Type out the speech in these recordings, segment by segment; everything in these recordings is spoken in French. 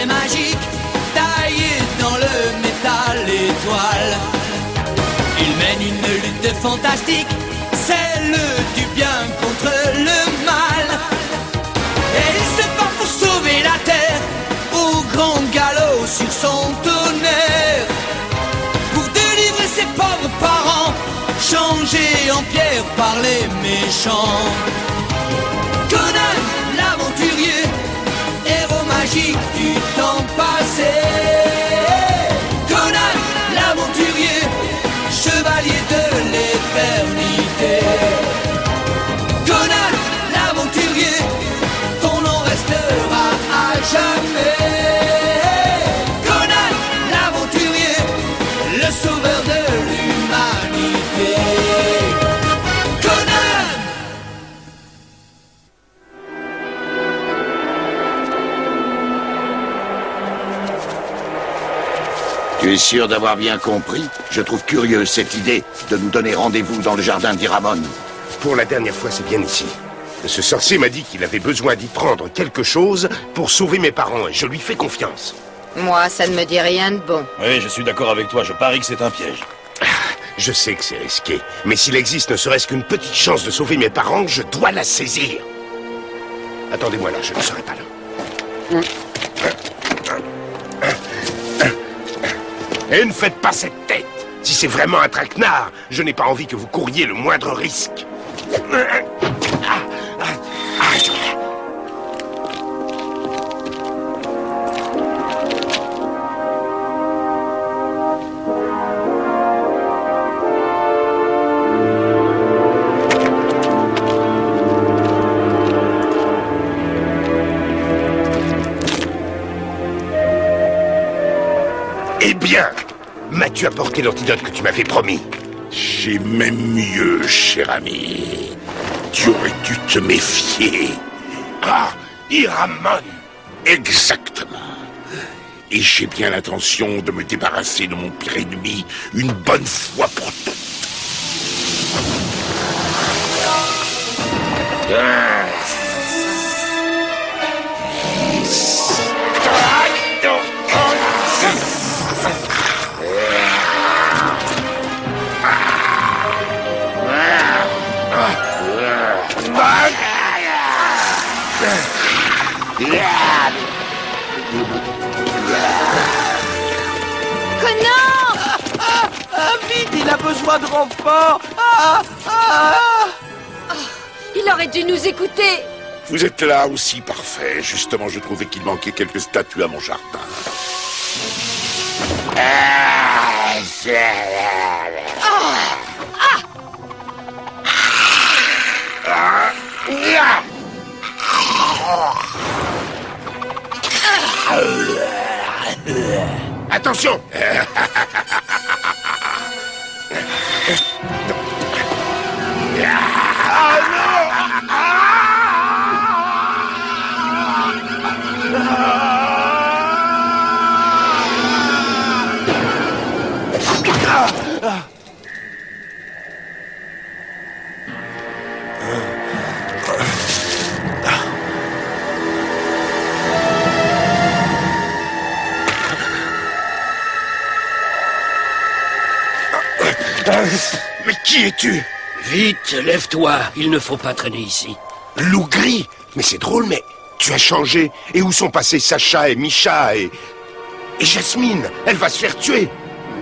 est magique, taillé dans le métal étoile. Il mène une lutte fantastique, celle du bien contre le mal. Et il se bat pour sauver la terre, au grand galop sur son tonnerre. Pour délivrer ses pauvres parents, changés en pierre par les méchants. Conan, l'aventurier, héros magique du temps passé. Conan, l'aventurier, chevalier de l'éternité. Conan, l'aventurier, ton nom restera à jamais. Conan, l'aventurier, le sauveur de l'humanité. Conan! Tu es sûr d'avoir bien compris? Je trouve curieuse cette idée de nous donner rendez-vous dans le jardin d'Iramon. Pour la dernière fois, c'est bien ici. Ce sorcier m'a dit qu'il avait besoin d'y prendre quelque chose pour sauver mes parents, et je lui fais confiance. Moi, ça ne me dit rien de bon. Oui, je suis d'accord avec toi, je parie que c'est un piège. Je sais que c'est risqué, mais s'il existe ne serait-ce qu'une petite chance de sauver mes parents, je dois la saisir. Attendez-moi là, je ne serai pas là. Et ne faites pas cette tête. Si c'est vraiment un traquenard, je n'ai pas envie que vous couriez le moindre risque. Eh bien, m'as-tu apporté l'antidote que tu m'avais promis? J'ai même mieux, cher ami. Tu aurais dû te méfier. Ah, Iramon! Exactement. Et j'ai bien l'intention de me débarrasser de mon pire ennemi une bonne fois pour toutes. Vite, il a besoin de renfort. Il aurait dû nous écouter. Vous êtes là aussi, parfait. Justement, je trouvais qu'il manquait quelques statues à mon jardin. Attention! Mais qui es-tu? Vite, lève-toi, il ne faut pas traîner ici. Loup gris? Mais c'est drôle, mais tu as changé. Et où sont passés Sacha et Misha et Jasmine? Elle va se faire tuer.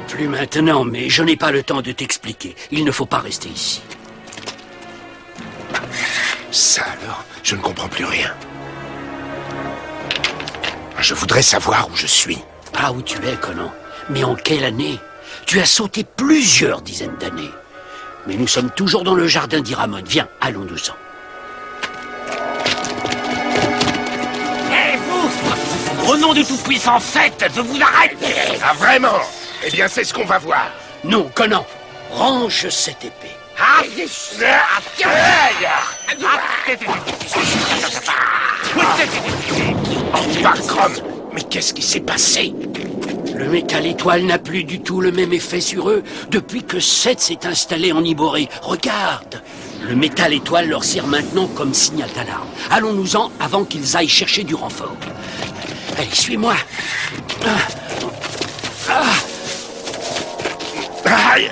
Plus maintenant, mais je n'ai pas le temps de t'expliquer. Il ne faut pas rester ici. Ça alors, je ne comprends plus rien. Je voudrais savoir où je suis. Ah, où tu es, Conan. Mais en quelle année? Tu as sauté plusieurs dizaines d'années. Mais nous sommes toujours dans le jardin d'Iramon. Viens, allons-nous-en. Et vous, au nom du Tout-Puissant, faites, je vous arrête. Ah vraiment? Eh bien, c'est ce qu'on va voir. Non, Conan, range cette épée. Barcrom, mais qu'est-ce qui s'est passé? Le métal étoile n'a plus du tout le même effet sur eux depuis que Seth s'est installé en Iboré. Regarde, le métal étoile leur sert maintenant comme signal d'alarme. Allons-nous-en avant qu'ils aillent chercher du renfort. Allez, suis-moi. Aïe.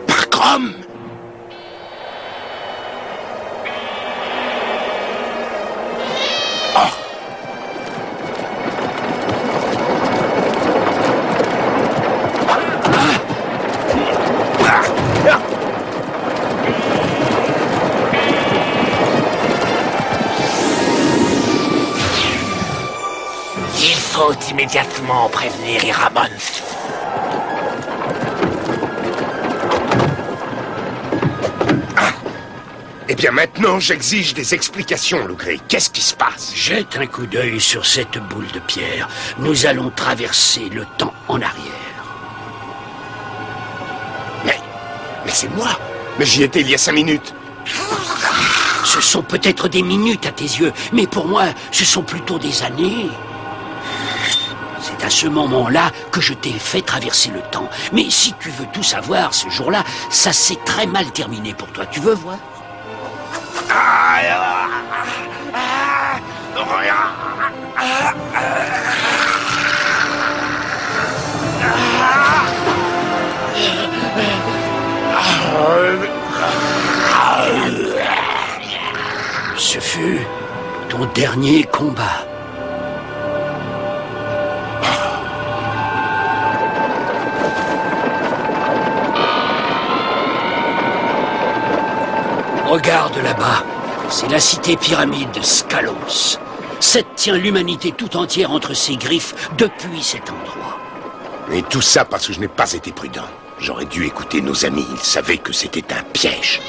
Par Chrome. Il faut immédiatement prévenir Iramon. Eh bien maintenant, j'exige des explications, Lougré. Qu'est-ce qui se passe? Jette un coup d'œil sur cette boule de pierre. Nous allons traverser le temps en arrière. Mais c'est moi. Mais j'y étais il y a 5 minutes. Ce sont peut-être des minutes à tes yeux, mais pour moi, ce sont plutôt des années. C'est à ce moment-là que je t'ai fait traverser le temps. Mais si tu veux tout savoir, ce jour-là, ça s'est très mal terminé pour toi. Tu veux voir? Ce fut ton dernier combat. Regarde là-bas, c'est la cité pyramide de Scalos. Seth tient l'humanité tout entière entre ses griffes depuis cet endroit. Et tout ça parce que je n'ai pas été prudent. J'aurais dû écouter nos amis, ils savaient que c'était un piège.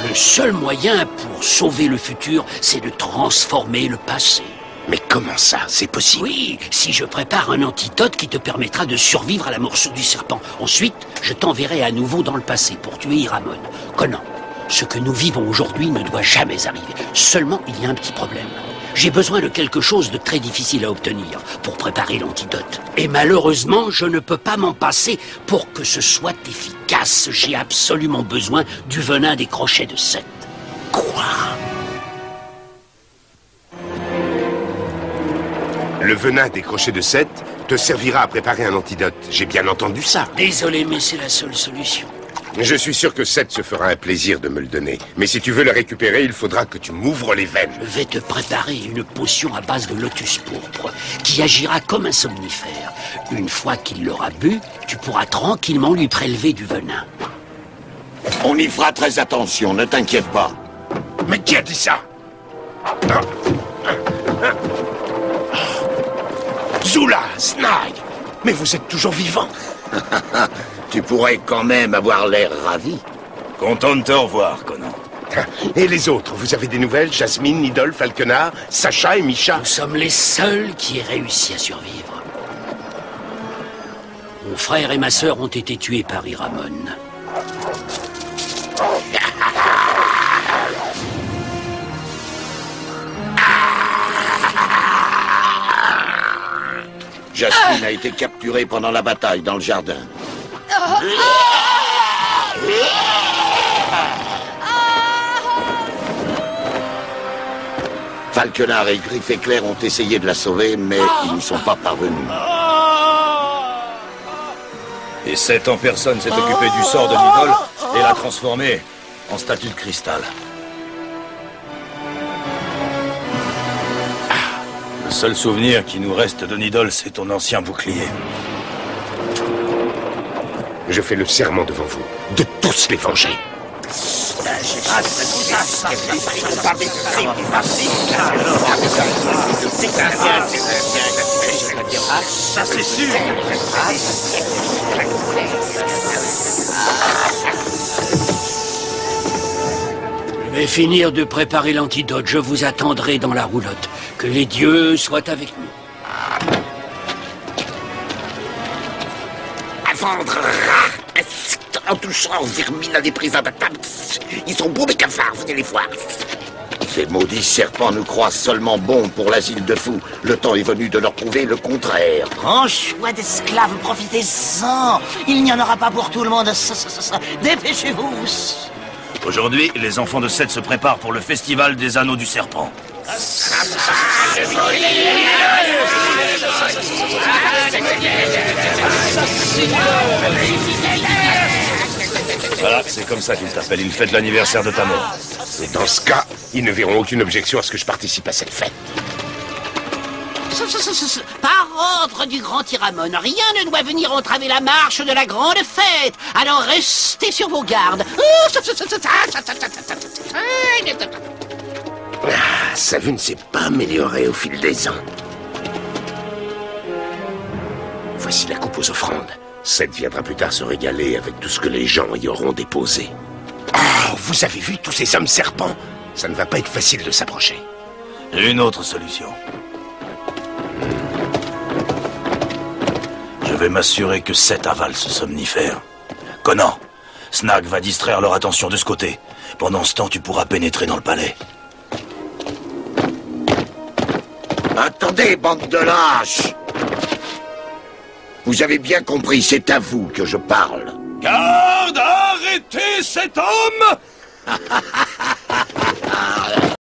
Le seul moyen pour sauver le futur, c'est de transformer le passé. Mais comment ça? C'est possible? Oui, si je prépare un antidote qui te permettra de survivre à la morsure du serpent. Ensuite, je t'enverrai à nouveau dans le passé pour tuer Iramon. Conan, ce que nous vivons aujourd'hui ne doit jamais arriver. Seulement, il y a un petit problème. J'ai besoin de quelque chose de très difficile à obtenir pour préparer l'antidote. Et malheureusement, je ne peux pas m'en passer pour que ce soit efficace. J'ai absolument besoin du venin des crochets de Seth. Quoi? Le venin des crochets de Seth te servira à préparer un antidote. J'ai bien entendu ça. Désolé, mais c'est la seule solution. Je suis sûr que Seth se fera un plaisir de me le donner. Mais si tu veux le récupérer, il faudra que tu m'ouvres les veines. Je vais te préparer une potion à base de lotus pourpre qui agira comme un somnifère. Une fois qu'il l'aura bu, tu pourras tranquillement lui prélever du venin. On y fera très attention, ne t'inquiète pas. Mais qui a dit ça? Zula, Snag, mais vous êtes toujours vivant. Tu pourrais quand même avoir l'air ravi. Content de te revoir, Conan. Et les autres, vous avez des nouvelles? Jasmine, Nidol, Falconar, Sacha et Misha? Nous sommes les seuls qui aient réussi à survivre. Mon frère et ma sœur ont été tués par Iramon. Jasmine a été capturée pendant la bataille dans le jardin. Falconar et Griffe Éclair ont essayé de la sauver, mais ils n'y sont pas parvenus. Et Seth en personne s'est occupé du sort de Nidol et l'a transformé en statue de cristal. Le seul souvenir qui nous reste de Nidol, c'est ton ancien bouclier. Je fais le serment devant vous de tous les venger. Ça c'est sûr. Je vais finir de préparer l'antidote. Je vous attendrai dans la roulotte. Que les dieux soient avec nous. À vendre. En touchant aux vermines à des prises imbattables. Ils sont beaux mes cafards, venez les voir. Ces maudits serpents nous croient seulement bons pour l'asile de fous. Le temps est venu de leur prouver le contraire. Grand choix d'esclaves, profitez-en. Il n'y en aura pas pour tout le monde. Dépêchez-vous. Aujourd'hui, les enfants de Seth se préparent pour le festival des anneaux du serpent. Voilà, c'est comme ça qu'il t'appelle. Il fête l'anniversaire de ta mort. Et dans ce cas, ils ne verront aucune objection à ce que je participe à cette fête. Par ordre du grand Iramon, rien ne doit venir entraver la marche de la grande fête. Alors restez sur vos gardes. Ah, sa vue ne s'est pas améliorée au fil des ans. Voici la coupe aux offrandes. Seth viendra plus tard se régaler avec tout ce que les gens y auront déposé. Oh, vous avez vu tous ces hommes serpents? Ça ne va pas être facile de s'approcher. Une autre solution. Je vais m'assurer que Seth avale ce somnifère. Conan, Snag va distraire leur attention de ce côté. Pendant ce temps, tu pourras pénétrer dans le palais. Attendez, bande de lâches! Vous avez bien compris, c'est à vous que je parle. Garde, arrêtez cet homme!